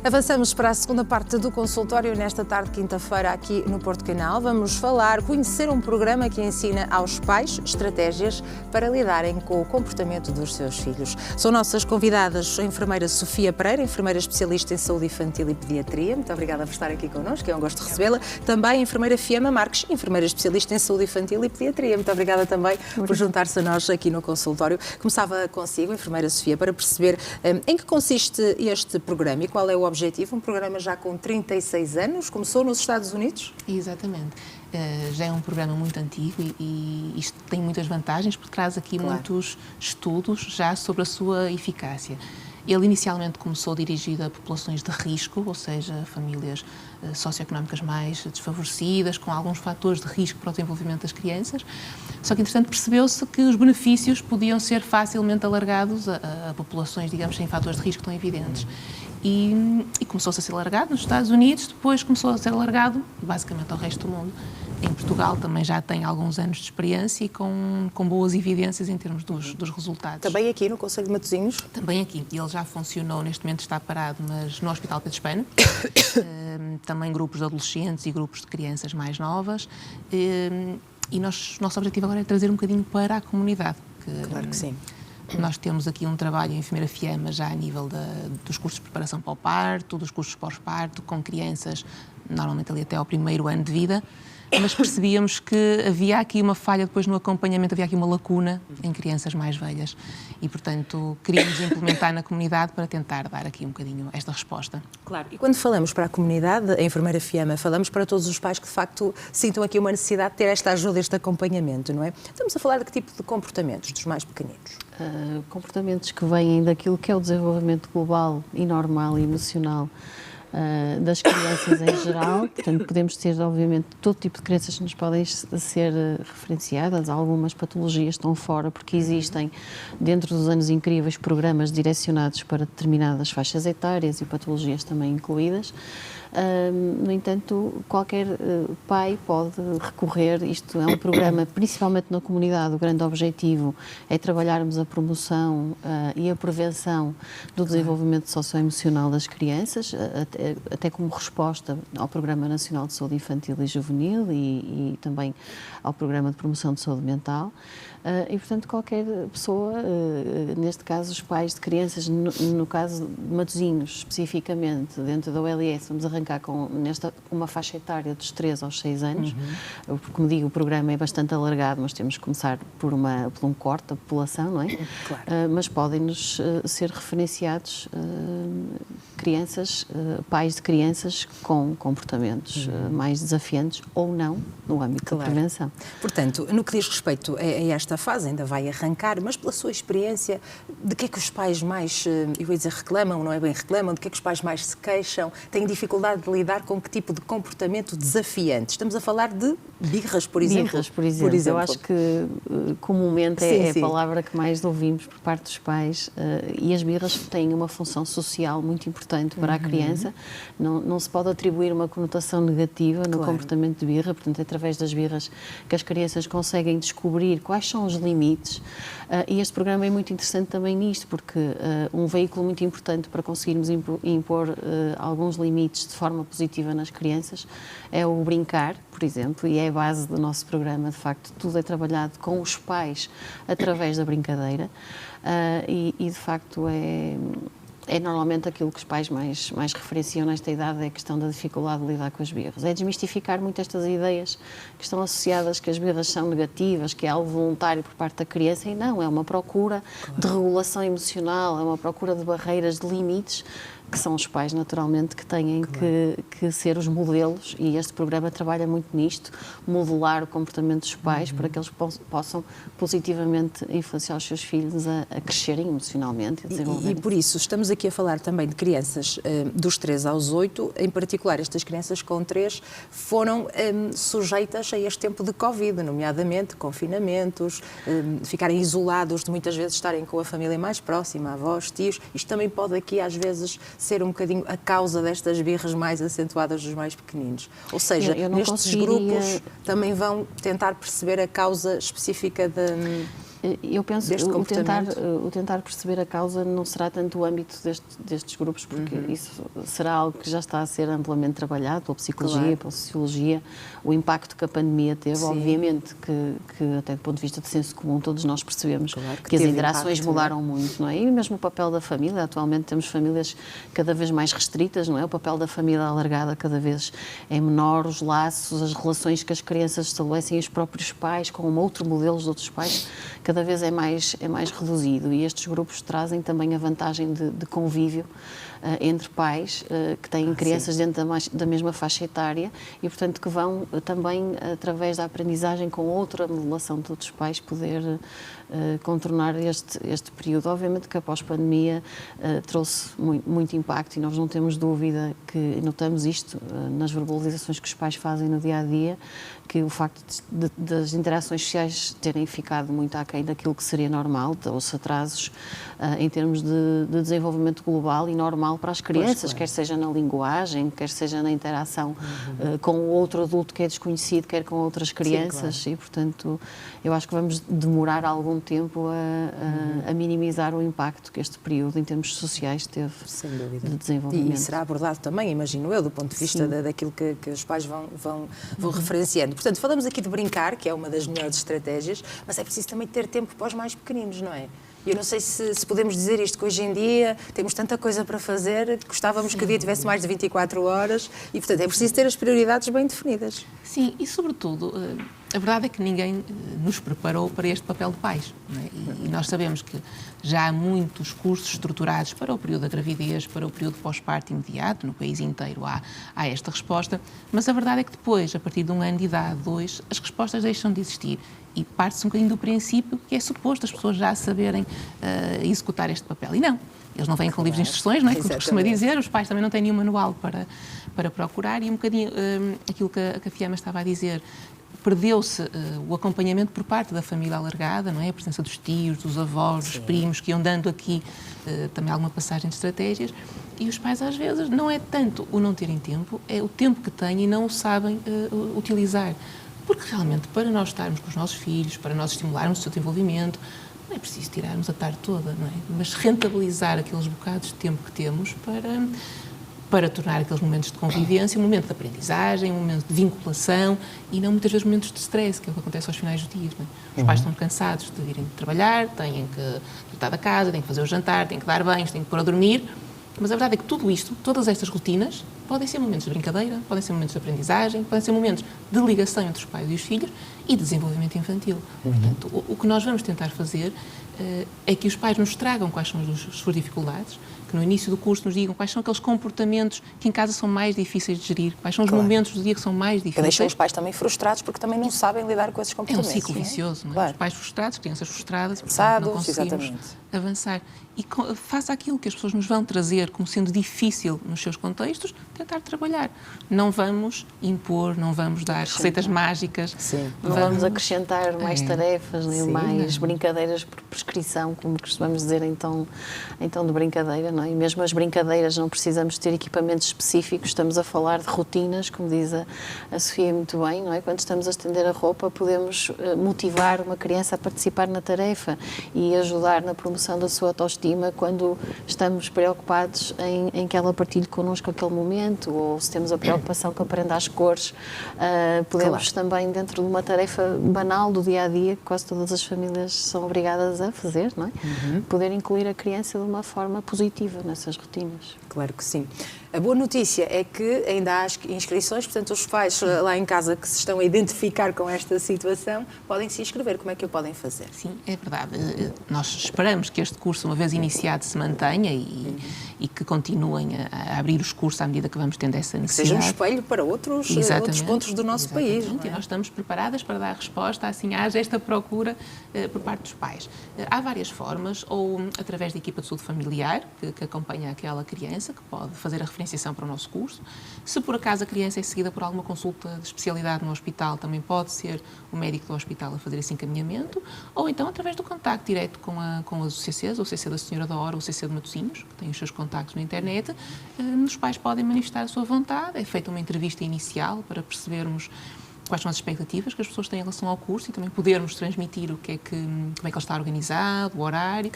Avançamos para a segunda parte do consultório nesta tarde de quinta-feira aqui no Porto Canal. Vamos conhecer um programa que ensina aos pais estratégias para lidarem com o comportamento dos seus filhos. São nossas convidadas a enfermeira Sofia Pereira, enfermeira especialista em saúde infantil e pediatria. Muito obrigada por estar aqui connosco, é um gosto recebê-la. Também a enfermeira Fiamma Marques, enfermeira especialista em saúde infantil e pediatria. Muito obrigada também por juntar-se a nós aqui no consultório. Começava consigo, enfermeira Sofia, para perceber em que consiste este programa e qual é o objetivo. Um programa já com 36 anos, começou nos Estados Unidos? Exatamente. Já é um programa muito antigo e isto tem muitas vantagens porque traz aqui muitos estudos já sobre a sua eficácia. Ele inicialmente começou dirigido a populações de risco, ou seja, famílias socioeconómicas mais desfavorecidas, com alguns fatores de risco para o desenvolvimento das crianças. Só que, entretanto, percebeu-se que os benefícios podiam ser facilmente alargados a populações, digamos, sem fatores de risco tão evidentes. E começou-se a ser alargado nos Estados Unidos, depois começou a ser alargado basicamente ao resto do mundo. Em Portugal também já tem alguns anos de experiência e com boas evidências em termos dos resultados. Também aqui no Conselho de Matosinhos? Também aqui. Ele já funcionou, neste momento está parado, mas no Hospital Pedro Espana. Também grupos de adolescentes e grupos de crianças mais novas. E nosso objetivo agora é trazer um bocadinho para a comunidade. Claro que sim. Nós temos aqui um trabalho em enfermeira Fiamma já a nível dos cursos de preparação para o parto, dos cursos pós-parto, com crianças, normalmente ali até ao primeiro ano de vida, mas percebíamos que havia aqui uma falha depois no acompanhamento, havia aqui uma lacuna em crianças mais velhas e, portanto, queríamos implementar na comunidade para tentar dar aqui um bocadinho esta resposta. Claro, e quando falamos para a comunidade, a enfermeira Fiamma, falamos para todos os pais que, de facto, sintam aqui uma necessidade de ter esta ajuda, este acompanhamento, não é? Estamos a falar de que tipo de comportamentos dos mais pequeninos? Comportamentos que vêm daquilo que é o desenvolvimento global e normal e emocional das crianças em geral. Portanto, podemos ter, obviamente, todo tipo de crianças que nos podem ser referenciadas. Algumas patologias estão fora, porque existem, dentro dos anos incríveis, programas direcionados para determinadas faixas etárias e patologias também incluídas. No entanto, qualquer pai pode recorrer. Isto é um programa, principalmente na comunidade. O grande objetivo é trabalharmos a promoção e a prevenção do desenvolvimento socioemocional das crianças, até como resposta ao Programa Nacional de Saúde Infantil e Juvenil e também ao Programa de Promoção de Saúde Mental. E, portanto, qualquer pessoa, neste caso os pais de crianças, no caso de Matosinhos, especificamente, dentro da OLS, vamos arrancar com uma faixa etária dos 3 aos 6 anos. Como digo, o programa é bastante alargado, mas temos que começar por um corte da população, não é? Claro. Mas podem-nos ser referenciados pais de crianças com comportamentos mais desafiantes ou não no âmbito da prevenção. Portanto, no que diz respeito a esta fase, ainda vai arrancar, mas pela sua experiência, de que é que os pais mais, eu ia dizer reclamam, não é bem reclamam, de que é que os pais mais se queixam, têm dificuldade de lidar com que tipo de comportamento desafiante? Estamos a falar de birras, por exemplo? Birras, por exemplo. Eu acho que comumente é a palavra que mais ouvimos por parte dos pais e as birras têm uma função social muito importante para a criança. Não se pode atribuir uma conotação negativa no comportamento de birra, portanto, é através das birras que as crianças conseguem descobrir quais são os limites. E este programa é muito interessante também nisto, porque um veículo muito importante para conseguirmos impor alguns limites de forma positiva nas crianças é o brincar, por exemplo, e é a base do nosso programa. De facto, tudo é trabalhado com os pais através da brincadeira e de facto é normalmente aquilo que os pais mais referenciam nesta idade, é a questão da dificuldade de lidar com as birras. É desmistificar muito estas ideias que estão associadas que as birras são negativas, que é algo voluntário por parte da criança, e não, é uma procura de regulação emocional, é uma procura de barreiras, de limites, que são os pais, naturalmente, que têm que ser os modelos, e este programa trabalha muito nisto, modelar o comportamento dos pais para que eles possam positivamente influenciar os seus filhos a crescerem emocionalmente. E por isso, estamos aqui a falar também de crianças dos 3 aos 8, em particular estas crianças com 3 foram sujeitas a este tempo de Covid, nomeadamente confinamentos, ficarem isolados, de muitas vezes estarem com a família mais próxima, avós, tios. Isto também pode aqui, às vezes, ser um bocadinho a causa destas birras mais acentuadas dos mais pequeninos. Ou seja, nestes grupos também vão tentar perceber a causa específica Eu penso que o tentar perceber a causa não será tanto o âmbito destes grupos, porque isso será algo que já está a ser amplamente trabalhado pela psicologia, pela sociologia, o impacto que a pandemia teve. Sim. Obviamente que até do ponto de vista de senso comum todos nós percebemos que as interações mudaram muito, não é? E mesmo o papel da família, atualmente temos famílias cada vez mais restritas, não é? O papel da família alargada cada vez é menor, os laços, as relações que as crianças estabelecem, os próprios pais com um outro modelo de outros pais, cada vez é mais reduzido, e estes grupos trazem também a vantagem de convívio entre pais que têm crianças dentro da mesma faixa etária e, portanto, que vão também, através da aprendizagem com outra modelação de outros pais, poder contornar este período. Obviamente que a pós-pandemia trouxe muito impacto, e nós não temos dúvida que notamos isto nas verbalizações que os pais fazem no dia-a-dia, que o facto das interações sociais terem ficado muito aquém daquilo que seria normal, os atrasos em termos de desenvolvimento global e normal para as crianças, quer seja na linguagem, quer seja na interação com o outro adulto que é desconhecido, quer com outras crianças. Sim, claro. E, portanto, eu acho que vamos demorar algum tempo a minimizar o impacto que este período, em termos sociais, teve de desenvolvimento. E será abordado também, imagino eu, do ponto de vista daquilo que os pais vão referenciando. Portanto, falamos aqui de brincar, que é uma das melhores estratégias, mas é preciso também ter tempo para os mais pequeninos, não é? Eu não sei se podemos dizer isto, que hoje em dia temos tanta coisa para fazer, que gostávamos que o dia tivesse mais de 24 horas e, portanto, é preciso ter as prioridades bem definidas. Sim, e sobretudo, a verdade é que ninguém nos preparou para este papel de pais, não é? E nós sabemos que já há muitos cursos estruturados para o período da gravidez, para o período pós-parto imediato, no país inteiro há esta resposta, mas a verdade é que depois, a partir de 1 ano de idade, 2, as respostas deixam de existir. E parte-se um bocadinho do princípio que é suposto as pessoas já saberem executar este papel. E não. Eles não vêm com livros de instruções, não é? Como se costuma dizer, os pais também não têm nenhum manual para procurar. E um bocadinho aquilo que a Fiamma estava a dizer, perdeu-se o acompanhamento por parte da família alargada, não é? A presença dos tios, dos avós, dos primos, que iam dando aqui também alguma passagem de estratégias. E os pais, às vezes, não é tanto o não terem tempo, é o tempo que têm e não o sabem utilizar. Porque realmente, para nós estarmos com os nossos filhos, para nós estimularmos o seu desenvolvimento, não é preciso tirarmos a tarde toda, não é? Mas rentabilizar aqueles bocados de tempo que temos para tornar aqueles momentos de convivência um momento de aprendizagem, um momento de vinculação e não muitas vezes momentos de stress, que é o que acontece aos finais do dia. Não é? Os pais estão cansados de irem trabalhar, têm que tratar da casa, têm que fazer o jantar, têm que dar banhos, têm que pôr a dormir. Mas a verdade é que tudo isto, todas estas rotinas, podem ser momentos de brincadeira, podem ser momentos de aprendizagem, podem ser momentos de ligação entre os pais e os filhos e de desenvolvimento infantil. Portanto, o que nós vamos tentar fazer é que os pais nos tragam quais são as suas dificuldades, que no início do curso nos digam quais são aqueles comportamentos que em casa são mais difíceis de gerir, quais são os momentos do dia que são mais difíceis. Que deixam os pais também frustrados porque também não sabem lidar com esses comportamentos. É um ciclo vicioso, não é? Claro. Os pais frustrados, crianças frustradas, portanto, não conseguimos avançar. E faça aquilo que as pessoas nos vão trazer como sendo difícil nos seus contextos, tentar trabalhar. Não vamos impor, não vamos dar receitas mágicas. Sim. Não vamos acrescentar mais tarefas, nem mais brincadeiras por prescrição, como costumamos dizer em tom de brincadeira, não é? E mesmo as brincadeiras não precisamos ter equipamentos específicos, estamos a falar de rotinas, como diz a Sofia muito bem, não é? Quando estamos a estender a roupa, podemos motivar uma criança a participar na tarefa e ajudar na promoção da sua autoestima quando estamos preocupados em que ela partilhe connosco aquele momento, ou se temos a preocupação que aprenda as cores, podemos também, dentro de uma tarefa banal do dia-a-dia, que quase todas as famílias são obrigadas a fazer, não é? Poder incluir a criança de uma forma positiva nessas rotinas. Claro que sim. A boa notícia é que ainda há inscrições, portanto, os pais lá em casa que se estão a identificar com esta situação podem se inscrever. Como é que o podem fazer? Sim, é verdade. Nós esperamos que este curso, uma vez iniciado, se mantenha e que continuem a abrir os cursos à medida que vamos tendo essa necessidade. Que seja um espelho para outros pontos do nosso país. Não é? E nós estamos preparadas para dar resposta, assim, haja esta procura por parte dos pais. Há várias formas, ou através da equipa de saúde familiar, que acompanha aquela criança, que pode fazer a referenciação para o nosso curso. Se por acaso a criança é seguida por alguma consulta de especialidade no hospital, também pode ser o médico do hospital a fazer esse encaminhamento, ou então através do contacto direto com as UCCs, o CC da Senhora da Hora, o CC de Matosinhos, que tem os seus contactos na internet. Os pais podem manifestar a sua vontade, é feita uma entrevista inicial para percebermos quais são as expectativas que as pessoas têm em relação ao curso e também podermos transmitir como é que ele está organizado, o horário,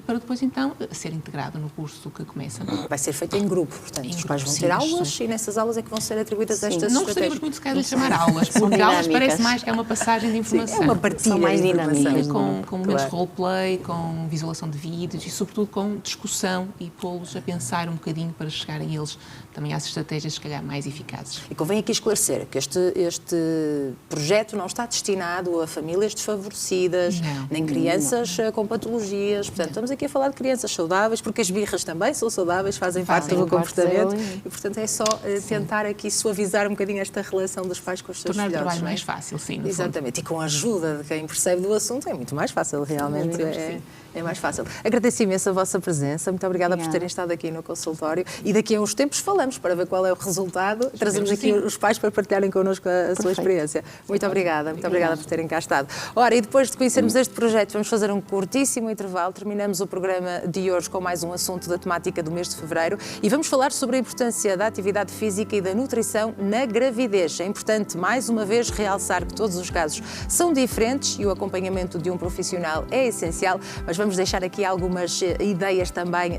para depois então ser integrado no curso que começa. Vai ser feito em grupo, portanto, os pais vão ter aulas e nessas aulas é que vão ser atribuídas estas Não gostaríamos muito sequer de chamar aulas, porque aulas parece mais que é uma passagem de informação. É uma partilha mais dinâmicas, com momentos de roleplay, com visualização de vídeos e sobretudo com discussão e pô-los a pensar um bocadinho para chegarem eles também às estratégias, se calhar, mais eficazes. E convém aqui esclarecer que este projeto não está destinado a famílias desfavorecidas, nem crianças com patologias. Portanto, estamos aqui a falar de crianças saudáveis, porque as birras também são saudáveis, fazem parte do comportamento. E, portanto, é só tentar aqui suavizar um bocadinho esta relação dos pais com os seus filhotes. Tornar o trabalho mais fácil, sim. Exatamente. E com a ajuda de quem percebe do assunto é muito mais fácil, realmente. É mais fácil. Agradeço imenso a vossa presença. Muito obrigada por terem estado aqui no consultório. E daqui a uns tempos falamos para ver qual é o resultado. Trazemos aqui os pais para partilharem connosco a sua experiência. Muito obrigada. Muito obrigada por terem cá estado. Ora, e depois de conhecermos este projeto, vamos fazer um curtíssimo intervalo. Terminamos o programa de hoje com mais um assunto da temática do mês de fevereiro e vamos falar sobre a importância da atividade física e da nutrição na gravidez. É importante, mais uma vez, realçar que todos os casos são diferentes e o acompanhamento de um profissional é essencial, mas vamos deixar aqui algumas ideias também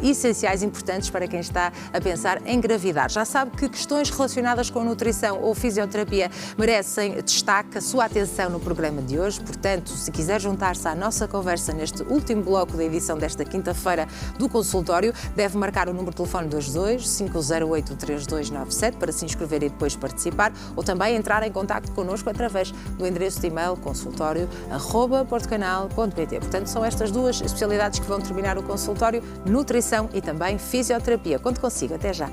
essenciais, importantes para quem está a pensar em engravidar. Já sabe que questões relacionadas com nutrição ou fisioterapia merecem destaque, a sua atenção no programa de hoje. Portanto, se quiser juntar-se à nossa conversa neste último bloco da edição desta quinta-feira do consultório, deve marcar o número de telefone 22-508-3297 para se inscrever e depois participar, ou também entrar em contacto connosco através do endereço de e-mail consultório@portocanal.pt. Portanto, são estas duas especialidades que vão terminar o consultório, nutrição e também fisioterapia. Quando consigo, até já.